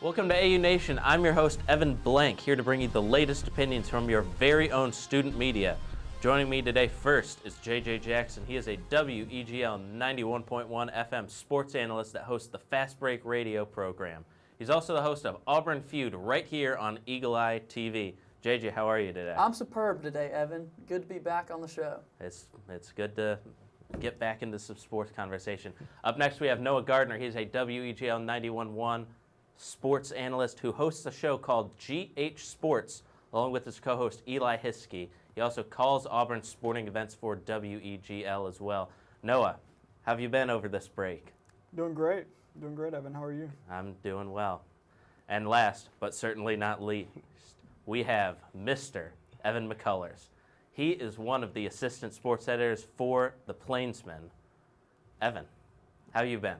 Welcome to AU Nation. I'm your host, Evan Blank, here to bring you the latest opinions from your very own student media. Joining me today first is JJ Jackson. He is a WEGL 91.1 FM sports analyst that hosts the Fast Break radio program. He's also the host of Auburn Feud right here on Eagle Eye TV. JJ, how are you today? I'm superb today, Evan. Good to be back on the show. It's good to get back into some sports conversation. Up next, we have Noah Gardner. He's a WEGL 91.1 sports analyst who hosts a show called GH Sports, along with his co-host Eli Hiskey. He also calls Auburn sporting events for WEGL as well. Noah, how have you been over this break? Doing great, Evan. How are you? I'm doing well. And last, but certainly not least, we have Mr. Evan McCullers. He is one of the assistant sports editors for the Plainsman. Evan, how you been?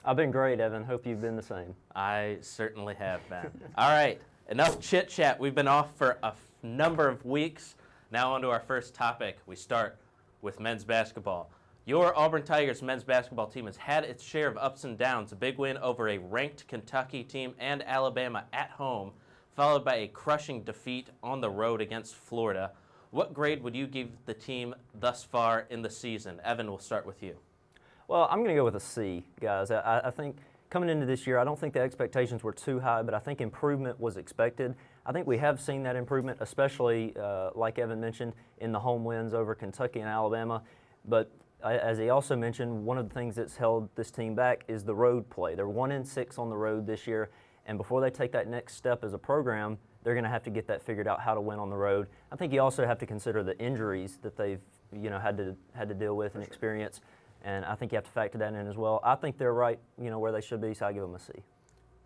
I've been great, Evan. Hope you've been the same. I certainly have been. All right, enough chit-chat. We've been off for a number of weeks. Now on to our first topic. We start with men's basketball. Your Auburn Tigers men's basketball team has had its share of ups and downs. A big win over a ranked Kentucky team and Alabama at home, followed by a crushing defeat on the road against Florida. What grade would you give the team thus far in the season? Evan, we'll start with you. Well, I'm going to go with a C, guys. I think coming into this year, I don't think the expectations were too high, but I think improvement was expected. I think we have seen that improvement, especially, like Evan mentioned, in the home wins over Kentucky and Alabama. But as he also mentioned, one of the things that's held this team back is the road play. They're 1-6 on the road this year, and before they take that next step as a program, they're going to have to get that figured out, how to win on the road. I think you also have to consider the injuries that they've had to deal with and experience. And I think you have to factor that in as well. I think they're right, where they should be, so I give them a C.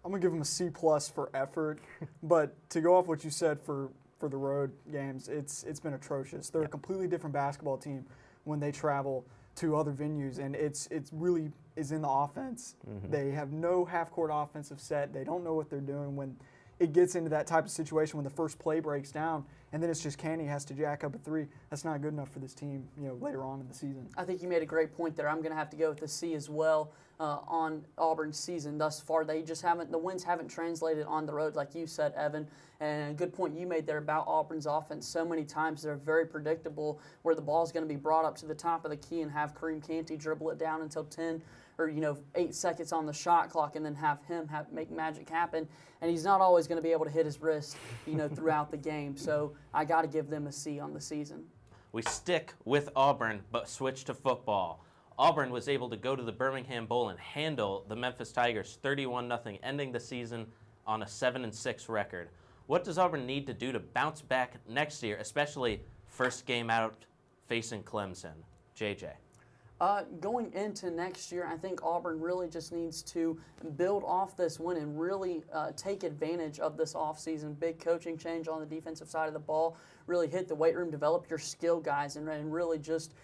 I'm going to give them a C+ for effort. But to go off what you said for the road games, it's been atrocious. They're a completely different basketball team when they travel to other venues, and it's really is in the offense. Mm-hmm. They have no half-court offensive set. They don't know what they're doing when it gets into that type of situation when the first play breaks down, and then it's just Candy has to jack up a three. That's not good enough for this team, later on in the season. I think you made a great point there. I'm going to have to go with the C as well on Auburn's season thus far. They just the wins haven't translated on the road, like you said, Evan. And a good point you made there about Auburn's offense. So many times they're very predictable, where the ball's going to be brought up to the top of the key and have Kareem Canty dribble it down until 10 or 8 seconds on the shot clock, and then have him make magic happen. And he's not always going to be able to hit his wrist, throughout the game. So I got to give them a C on the season. We stick with Auburn, but switch to football. Auburn was able to go to the Birmingham Bowl and handle the Memphis Tigers 31-0, ending the season on a 7-6 record. What does Auburn need to do to bounce back next year, especially first game out facing Clemson? JJ. Going into next year, I think Auburn really just needs to build off this win and really take advantage of this offseason. Big coaching change on the defensive side of the ball. Really hit the weight room, develop your skill guys, and really just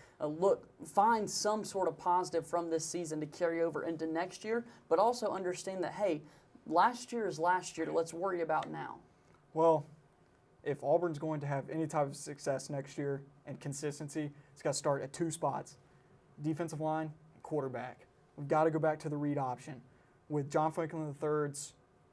find some sort of positive from this season to carry over into next year, but also understand that, hey, last year is last year. Let's worry about now. Well, if Auburn's going to have any type of success next year and consistency, it's got to start at 2 spots. Defensive line, quarterback. We've got to go back to the read option. With John Franklin III's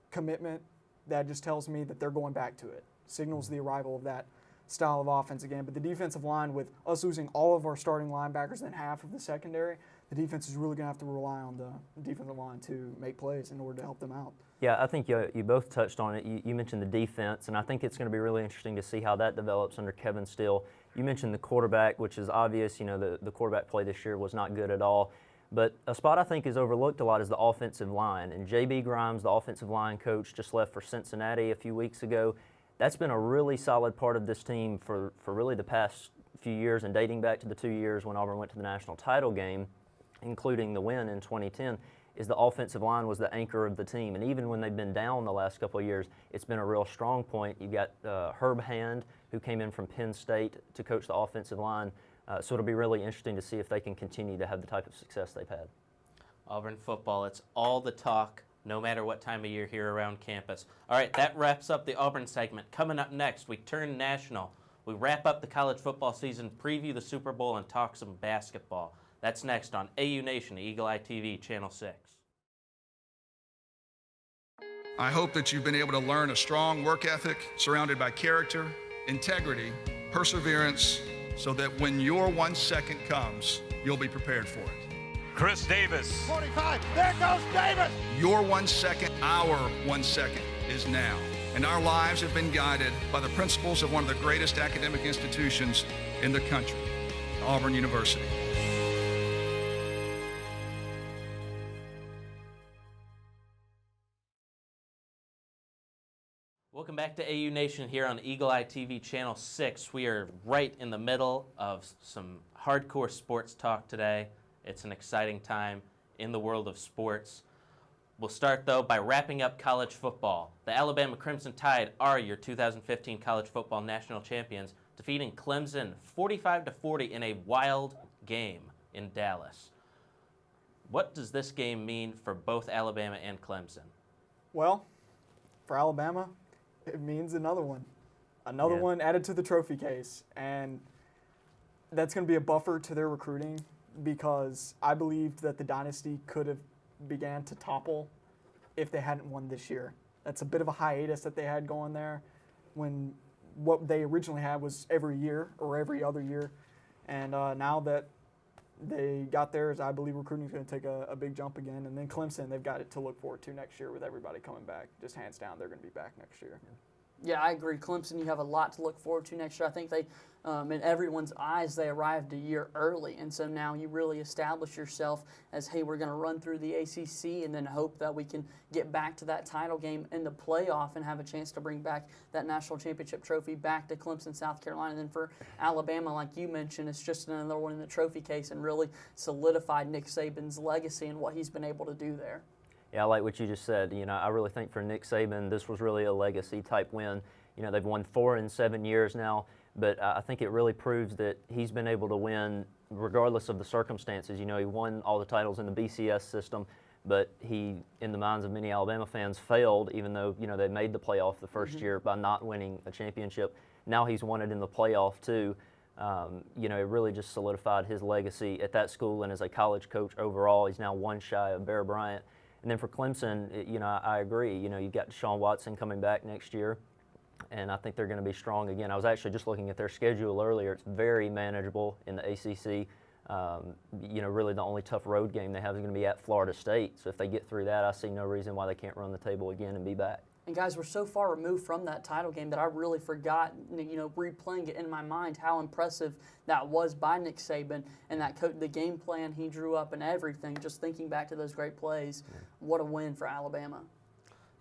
commitment, that just tells me that they're going back to it. Signals the arrival of that style of offense again. But the defensive line, with us losing all of our starting linebackers and half of the secondary, the defense is really going to have to rely on the defensive line to make plays in order to help them out. Yeah, I think you both touched on it. You mentioned the defense, and I think it's going to be really interesting to see how that develops under Kevin Steele. You mentioned the quarterback, which is obvious. The quarterback play this year was not good at all. But a spot I think is overlooked a lot is the offensive line. And J.B. Grimes, the offensive line coach, just left for Cincinnati a few weeks ago. That's been a really solid part of this team for really the past few years, and dating back to the 2 years when Auburn went to the national title game, including the win in 2010, is the offensive line was the anchor of the team. And even when they've been down the last couple of years, it's been a real strong point. You've got Herb Hand, who came in from Penn State to coach the offensive line. So it'll be really interesting to see if they can continue to have the type of success they've had. Auburn football, it's all the talk, no matter what time of year here around campus. All right, that wraps up the Auburn segment. Coming up next, we turn national. We wrap up the college football season, preview the Super Bowl, and talk some basketball. That's next on AU Nation, Eagle Eye TV, Channel 6. I hope that you've been able to learn a strong work ethic surrounded by character, integrity, perseverance, so that when your 1 second comes, you'll be prepared for it. Chris Davis. 45, there goes Davis! Your 1 second, our 1 second is now. And our lives have been guided by the principles of one of the greatest academic institutions in the country, Auburn University. Welcome back to AU Nation here on Eagle Eye TV Channel 6. We are right in the middle of some hardcore sports talk today. It's an exciting time in the world of sports. We'll start, though, by wrapping up college football. The Alabama Crimson Tide are your 2015 college football national champions, defeating Clemson 45-40 in a wild game in Dallas. What does this game mean for both Alabama and Clemson? Well, for Alabama, it means another one. Another one added to the trophy case. And that's going to be a buffer to their recruiting because I believed that the dynasty could have began to topple if they hadn't won this year. That's a bit of a hiatus that they had going there when what they originally had was every year or every other year. And now that they got theirs, I believe recruiting is going to take a big jump again. And then Clemson, they've got it to look forward to next year with everybody coming back. Just hands down, they're going to be back next year. Yeah, I agree. Clemson, you have a lot to look forward to next year. I think they, in everyone's eyes, they arrived a year early. And so now you really establish yourself as, hey, we're going to run through the ACC and then hope that we can get back to that title game in the playoff and have a chance to bring back that national championship trophy back to Clemson, South Carolina. And then for Alabama, like you mentioned, it's just another one in the trophy case and really solidified Nick Saban's legacy and what he's been able to do there. Yeah, I like what you just said. You know, I really think for Nick Saban, this was really a legacy type win. You know, they've won 4 in 7 years now, but I think it really proves that he's been able to win regardless of the circumstances. You know, he won all the titles in the BCS system, but he, in the minds of many Alabama fans, failed even though, you know, they made the playoff the first year by not winning a championship. Now he's won it in the playoff too. You know, it really just solidified his legacy at that school and as a college coach overall. He's now one shy of Bear Bryant. And then for Clemson, you know, I agree. You know, you've got Deshaun Watson coming back next year, and I think they're going to be strong again. I was actually just looking at their schedule earlier. It's very manageable in the ACC. You know, really the only tough road game they have is going to be at Florida State. So if they get through that, I see no reason why they can't run the table again and be back. And guys, we're so far removed from that title game that I really forgot, you know, replaying it in my mind, how impressive that was by Nick Saban and that the game plan he drew up and everything. Just thinking back to those great plays, what a win for Alabama.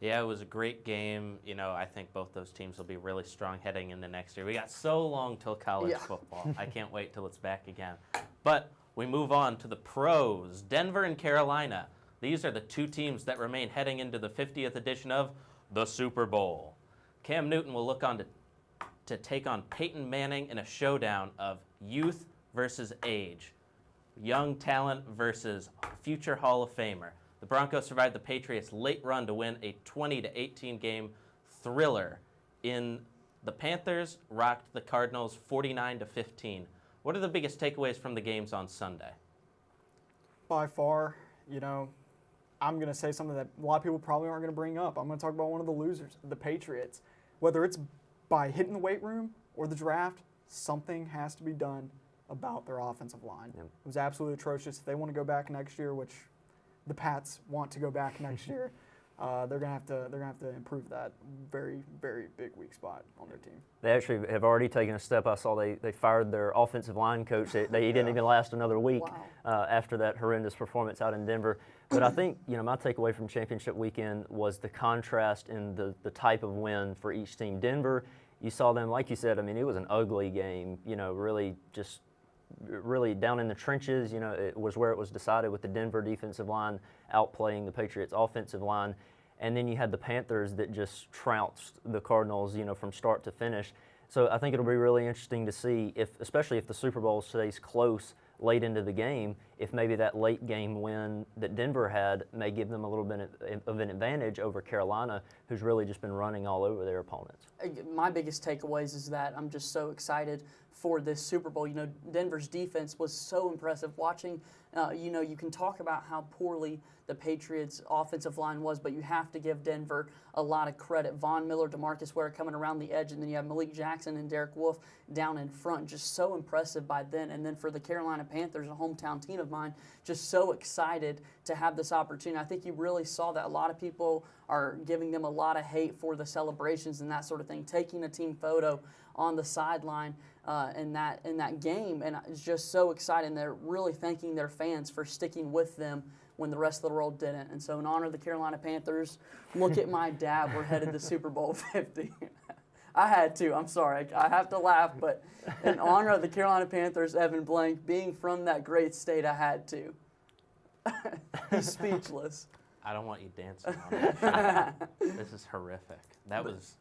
Yeah, it was a great game. You know, I think both those teams will be really strong heading into next year. We got so long till college football. I can't wait till it's back again. But we move on to the pros. Denver and Carolina. These are the two teams that remain heading into the 50th edition of the Super Bowl. Cam Newton will look on to take on Peyton Manning in a showdown of youth versus age, young talent versus future Hall of Famer. The Broncos survived the Patriots' late run to win a 20-18 game thriller. The Panthers rocked the Cardinals 49-15. What are the biggest takeaways from the games on Sunday? By far, you know, I'm going to say something that a lot of people probably aren't going to bring up. I'm going to talk about one of the losers, the Patriots. Whether it's by hitting the weight room or the draft, something has to be done about their offensive line. Yep. It was absolutely atrocious. If they want to go back next year, which the Pats want to go back next year, they're gonna have to improve that very, very big weak spot on their team. They actually have already taken a step. I saw they fired their offensive line coach. He didn't even last another week after that horrendous performance out in Denver. But I think, you know, my takeaway from championship weekend was the contrast in the type of win for each team. Denver, you saw them, like you said, I mean, it was an ugly game, you know, really down in the trenches. You know, it was where it was decided with the Denver defensive line outplaying the Patriots offensive line. And then you had the Panthers that just trounced the Cardinals, you know, from start to finish. So I think it'll be really interesting to see, especially if the Super Bowl stays close late into the game, if maybe that late game win that Denver had may give them a little bit of an advantage over Carolina, who's really just been running all over their opponents. My biggest takeaways is that I'm just so excited for this Super Bowl. You know, Denver's defense was so impressive. Watching, you can talk about how poorly the Patriots' offensive line was, but you have to give Denver a lot of credit. Von Miller, DeMarcus Ware coming around the edge, and then you have Malik Jackson and Derek Wolfe down in front. Just so impressive by then. And then for the Carolina Panthers, a hometown team of mine, just so excited to have this opportunity. I think you really saw that a lot of people are giving them a lot of hate for the celebrations and that sort of thing, taking a team photo on the sideline in that game, and it's just so exciting. They're really thanking their fans for sticking with them when the rest of the world didn't. And so in honor of the Carolina Panthers, look at my dad, we're headed to Super Bowl 50. I had to, I'm sorry, I have to laugh, but in honor of the Carolina Panthers, Evan Blank, being from that great state, I had to. He's speechless. I don't want you dancing on it. This is horrific. That was,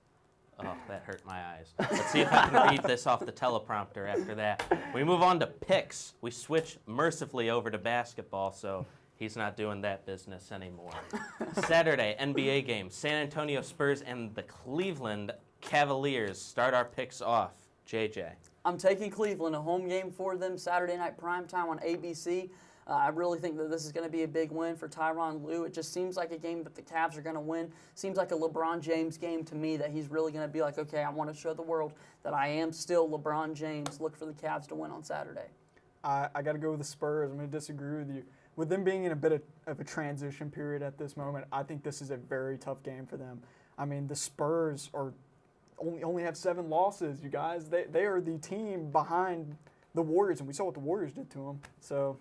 that hurt my eyes. Let's see if I can read this off the teleprompter after that. We move on to picks. We switch mercifully over to basketball, so he's not doing that business anymore. Saturday, NBA game. San Antonio Spurs and the Cleveland Cavaliers start our picks off. JJ. I'm taking Cleveland, a home game for them, Saturday night primetime on ABC. I really think that this is going to be a big win for Tyronn Lue. It just seems like a game that the Cavs are going to win. Seems like a LeBron James game to me, that he's really going to be like, okay, I want to show the world that I am still LeBron James. Look for the Cavs to win on Saturday. I got to go with the Spurs. I'm going to disagree with you. With them being in a bit of a transition period at this moment, I think this is a very tough game for them. I mean, the Spurs only have 7 losses, you guys. They are the team behind the Warriors, and we saw what the Warriors did to them. So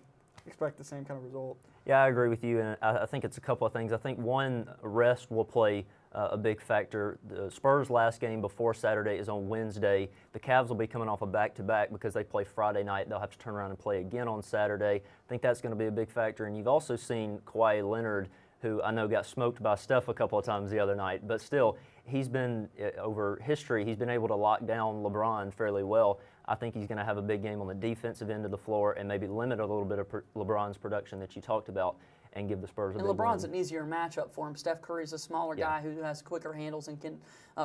expect the same kind of result. Yeah, I agree with you, and I think it's a couple of things. I think one, rest will play a big factor. The Spurs' last game before Saturday is on Wednesday. The Cavs will be coming off a back-to-back because they play Friday night. They'll have to turn around and play again on Saturday. I think that's going to be a big factor. And you've also seen Kawhi Leonard, who I know got smoked by Steph a couple of times the other night, but still, he's been, over history, he's been able to lock down LeBron fairly well. I think he's going to have a big game on the defensive end of the floor and maybe limit a little bit of LeBron's production that you talked about and give the Spurs a big win. And LeBron's an easier matchup for him. Steph Curry's a smaller guy who has quicker handles and can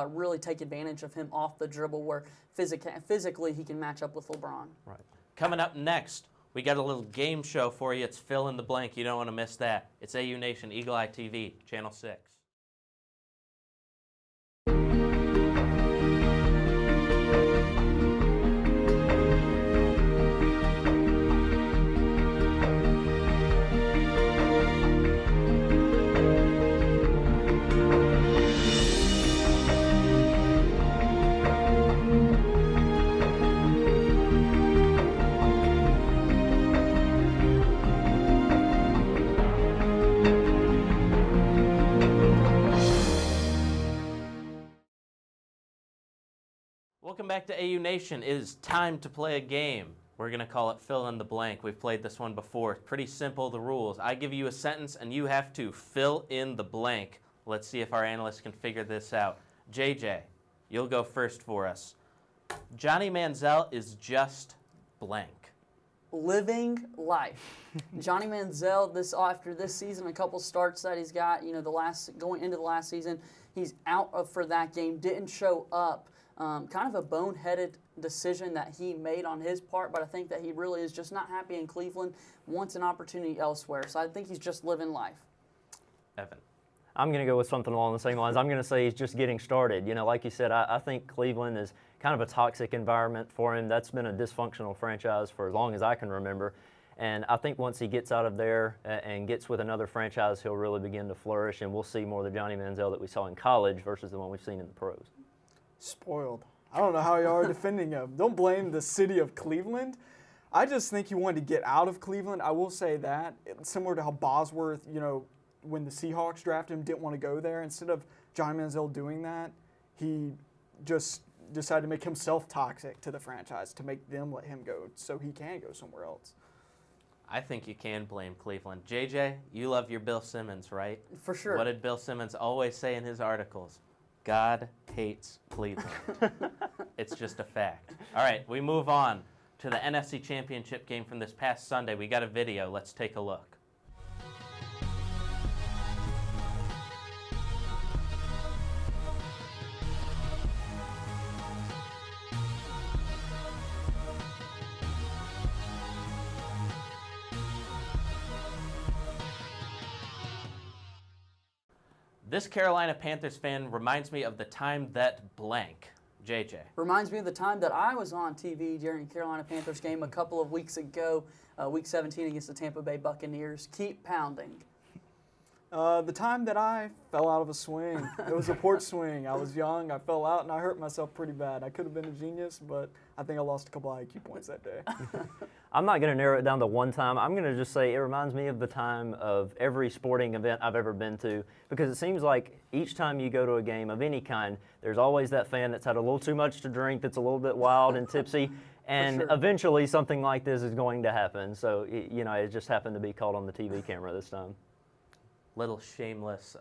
really take advantage of him off the dribble, where physically he can match up with LeBron. Right. Coming up next, we got a little game show for you. It's Fill in the Blank. You don't want to miss that. It's AU Nation, Eagle Eye TV, Channel 6. Welcome back to AU Nation. It is time to play a game. We're going to call it Fill in the Blank. We've played this one before. It's pretty simple, the rules. I give you a sentence, and you have to fill in the blank. Let's see if our analysts can figure this out. JJ, you'll go first for us. Johnny Manziel is just blank. Living life. Johnny Manziel, after this season, a couple starts that he's got, going into the last season, he's out for that game, didn't show up. Kind of a boneheaded decision that he made on his part, but I think that he really is just not happy in Cleveland, wants an opportunity elsewhere. So I think he's just living life. Evan. I'm going to go with something along the same lines. I'm going to say he's just getting started. Like you said, I think Cleveland is kind of a toxic environment for him. That's been a dysfunctional franchise for as long as I can remember. And I think once he gets out of there and gets with another franchise, he'll really begin to flourish, and we'll see more of the Johnny Manziel that we saw in college versus the one we've seen in the pros. Spoiled. I don't know how you are defending him. Don't blame the city of Cleveland. I just think he wanted to get out of Cleveland. I will say that. It's similar to how Bosworth, when the Seahawks drafted him, didn't want to go there. Instead of Johnny Manziel doing that, he just decided to make himself toxic to the franchise, to make them let him go so he can go somewhere else. I think you can blame Cleveland. JJ, you love your Bill Simmons, right? For sure. What did Bill Simmons always say in his articles? God hates Cleveland. It's just a fact. All right, we move on to the NFC Championship game from this past Sunday. We got a video. Let's take a look. This Carolina Panthers fan reminds me of the time that blank. JJ. Reminds me of the time that I was on TV during a Carolina Panthers game a couple of weeks ago, Week 17 against the Tampa Bay Buccaneers. Keep pounding. The time that I fell out of a swing. It was a porch swing. I was young. I fell out and I hurt myself pretty bad. I could have been a genius, but I think I lost a couple IQ points that day. I'm not going to narrow it down to one time. I'm going to just say it reminds me of the time of every sporting event I've ever been to, because it seems like each time you go to a game of any kind, there's always that fan that's had a little too much to drink, that's a little bit wild and tipsy, and sure. eventually something like this is going to happen. So, you know, it just happened to be caught on the TV camera this time. Little shameless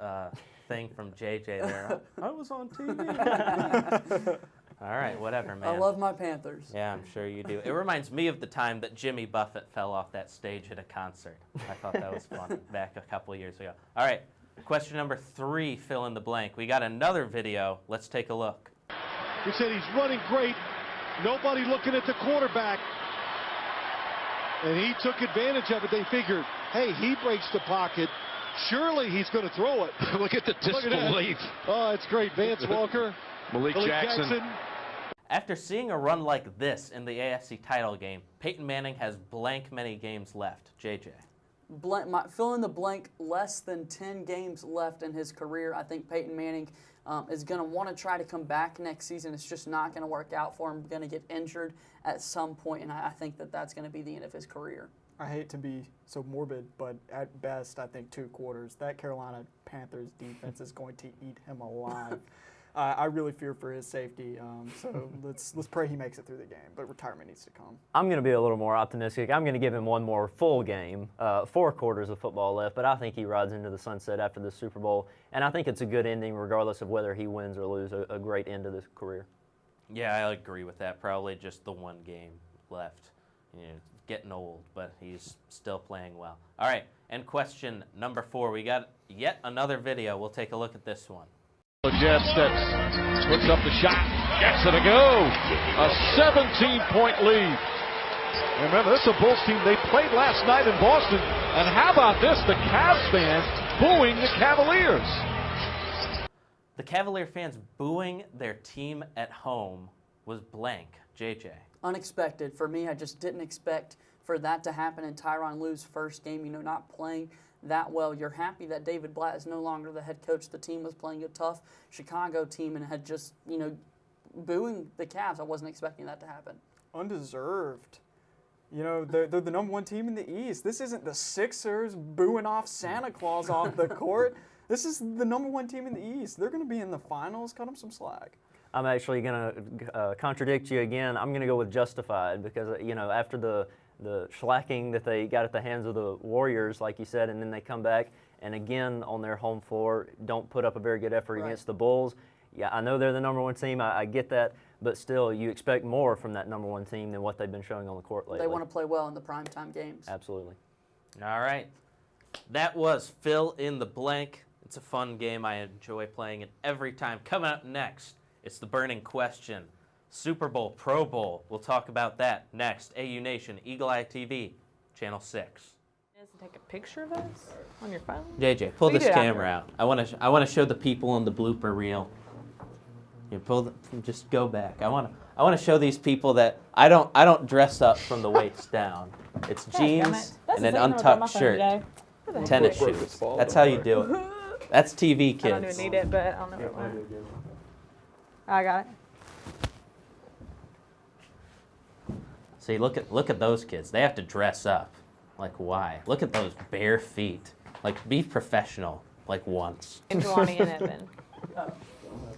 thing from JJ there. I was on TV. All right, whatever, man. I love my Panthers. Yeah, I'm sure you do. It reminds me of the time that Jimmy Buffett fell off that stage at a concert. I thought that was fun back a couple of years ago. All right, question number 3, fill in the blank. We got another video. Let's take a look. We said he's running great. Nobody looking at the quarterback. And he took advantage of it. They figured, hey, he breaks the pocket. Surely he's going to throw it. Look at the disbelief. Oh, it's great. Vance Walker. Malik Jackson. After seeing a run like this in the AFC title game, Peyton Manning has blank many games left. JJ. Fill in the blank, less than 10 games left in his career. I think Peyton Manning is going to want to try to come back next season. It's just not going to work out for him. Going to get injured at some point, and I think that that's going to be the end of his career. I hate to be so morbid, but at best, I think 2 quarters. That Carolina Panthers defense is going to eat him alive. I really fear for his safety, so let's pray he makes it through the game, but retirement needs to come. I'm going to be a little more optimistic. I'm going to give him one more full game, 4 quarters of football left, but I think he rides into the sunset after the Super Bowl, and I think it's a good ending regardless of whether he wins or loses, a great end to this career. Yeah, I agree with that. Probably just the one game left. You know, getting old, but he's still playing well. All right, and question number 4. We got yet another video. We'll take a look at this one. Jazz steps, puts up the shot, gets it to go. A 17-point lead. Remember, this is a Bulls team. They played last night in Boston. And how about this? The Cavs fans booing the Cavaliers. The Cavalier fans booing their team at home was blank. JJ. Unexpected. For me, I just didn't expect for that to happen in Tyronn Lue's first game, not playing that well. You're happy that David Blatt is no longer the head coach. The team was playing a tough Chicago team and had just, booing the Cavs. I wasn't expecting that to happen. Undeserved. They're the number 1 team in the East. This isn't the Sixers booing off Santa Claus off the court. This is the number 1 team in the East. They're going to be in the finals. Cut them some slack. I'm actually going to contradict you again. I'm going to go with justified because, after the shellacking that they got at the hands of the Warriors, like you said, and then they come back and again on their home floor don't put up a very good effort against the Bulls. Yeah, I know they're the number 1 team. I get that, but still, you expect more from that number 1 team than what they've been showing on the court lately. They want to play well in the primetime games. Absolutely. All right. That was fill in the blank. It's a fun game. I enjoy playing it every time. Coming up next, it's the burning question. Super Bowl, Pro Bowl. We'll talk about that next. AU Nation, Eagle Eye TV, Channel 6. Take a picture of us on your phone? JJ, pull We this do camera out. I want to show the people in the blooper reel. Just go back. I want to show these people that I don't dress up from the waist down. It's jeans and an untucked shirt, tennis shoes. That's how you do it. That's TV, kids. I don't even need it, but I don't know if it works. I got it. See, look at those kids. They have to dress up. Like, why? Look at those bare feet. Like, be professional, like once. And Jelani and Evan.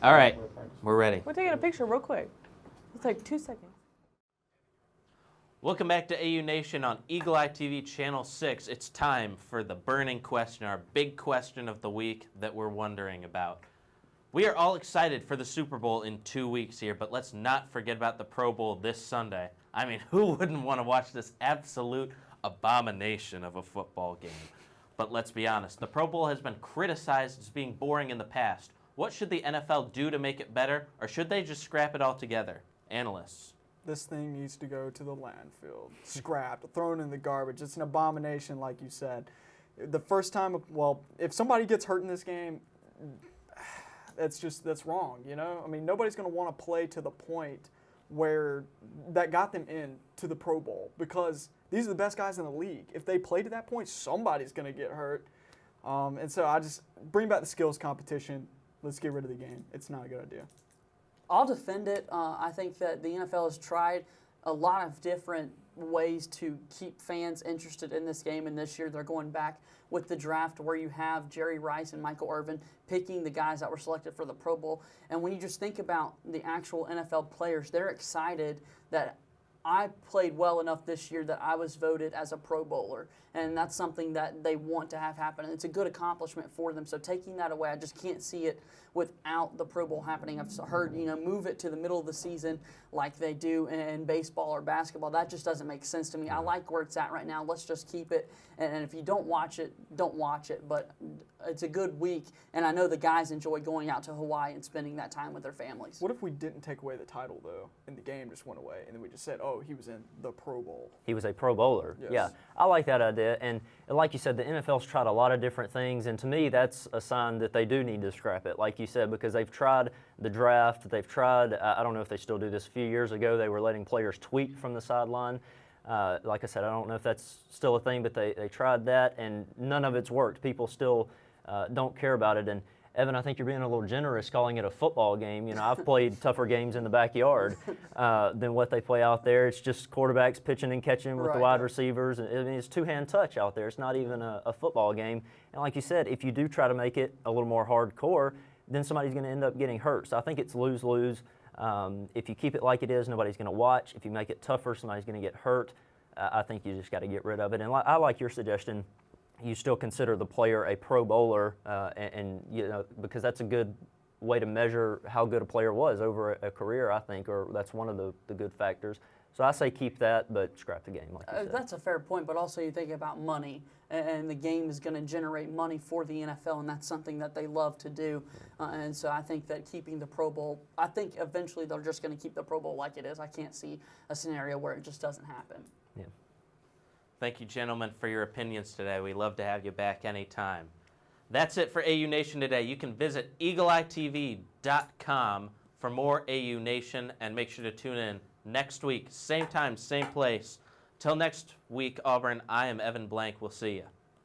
All right, we're ready. We're taking a picture real quick. It's like 2 seconds. Welcome back to AU Nation on Eagle Eye TV Channel 6. It's time for the burning question, our big question of the week that we're wondering about. We are all excited for the Super Bowl in 2 weeks here, but let's not forget about the Pro Bowl this Sunday. I mean, who wouldn't want to watch this absolute abomination of a football game? But let's be honest, the Pro Bowl has been criticized as being boring in the past. What should the NFL do to make it better, or should they just scrap it altogether? Analysts. This thing needs to go to the landfill, scrapped, thrown in the garbage. It's an abomination, like you said. The first time, well, if somebody gets hurt in this game, that's wrong, you know? I mean, nobody's going to want to play to the point where that got them into the Pro Bowl, because these are the best guys in the league. If they play to that point, somebody's going to get hurt. And so I just bring back the skills competition. Let's get rid of the game. It's not a good idea. I'll defend it. I think that the NFL has tried a lot of different ways to keep fans interested in this game, and this year they're going back with the draft where you have Jerry Rice and Michael Irvin picking the guys that were selected for the Pro Bowl. And when you just think about the actual NFL players, they're excited that I played well enough this year that I was voted as a Pro Bowler, and that's something that they want to have happen. And it's a good accomplishment for them. So taking that away, I just can't see it without the Pro Bowl happening. I've heard, move it to the middle of the season like they do in baseball or basketball. That just doesn't make sense to me. I like where it's at right now. Let's just keep it. And if you don't watch it, don't watch it. But it's a good week, and I know the guys enjoy going out to Hawaii and spending that time with their families. What if we didn't take away the title, though, and the game just went away, and then we just said, oh, he was in the Pro Bowl? He was a Pro Bowler. Yes. Yeah, I like that idea. And like you said, the NFL's tried a lot of different things, and to me, that's a sign that they do need to scrap it, like you said, because they've tried the draft. They've tried, I don't know if they still do this. A few years ago, they were letting players tweet from the sideline. Like I said, I don't know if that's still a thing, but they tried that, and none of it's worked. People still don't care about it. And Evan, I think you're being a little generous calling it a football game. I've played tougher games in the backyard than what they play out there. It's just quarterbacks pitching and catching with the wide receivers. I mean, it's two-hand touch out there. It's not even a football game. And like you said, if you do try to make it a little more hardcore, then somebody's going to end up getting hurt. So I think it's lose-lose. If you keep it like it is, nobody's going to watch. If you make it tougher, somebody's going to get hurt. I think you just got to get rid of it. And I like your suggestion. You still consider the player a Pro Bowler, and because that's a good way to measure how good a player was over a career, I think, or that's one of the good factors. So I say keep that, but scrap the game, like you said. That's a fair point, but also you think about money, and the game is going to generate money for the NFL, and that's something that they love to do. And so I think that keeping the Pro Bowl, I think eventually they're just going to keep the Pro Bowl like it is. I can't see a scenario where it just doesn't happen. Yeah. Thank you, gentlemen, for your opinions today. We love to have you back anytime. That's it for AU Nation today. You can visit eagleeyetv.com for more AU Nation, and make sure to tune in next week, same time, same place. Till next week, Auburn, I am Evan Blank. We'll see you.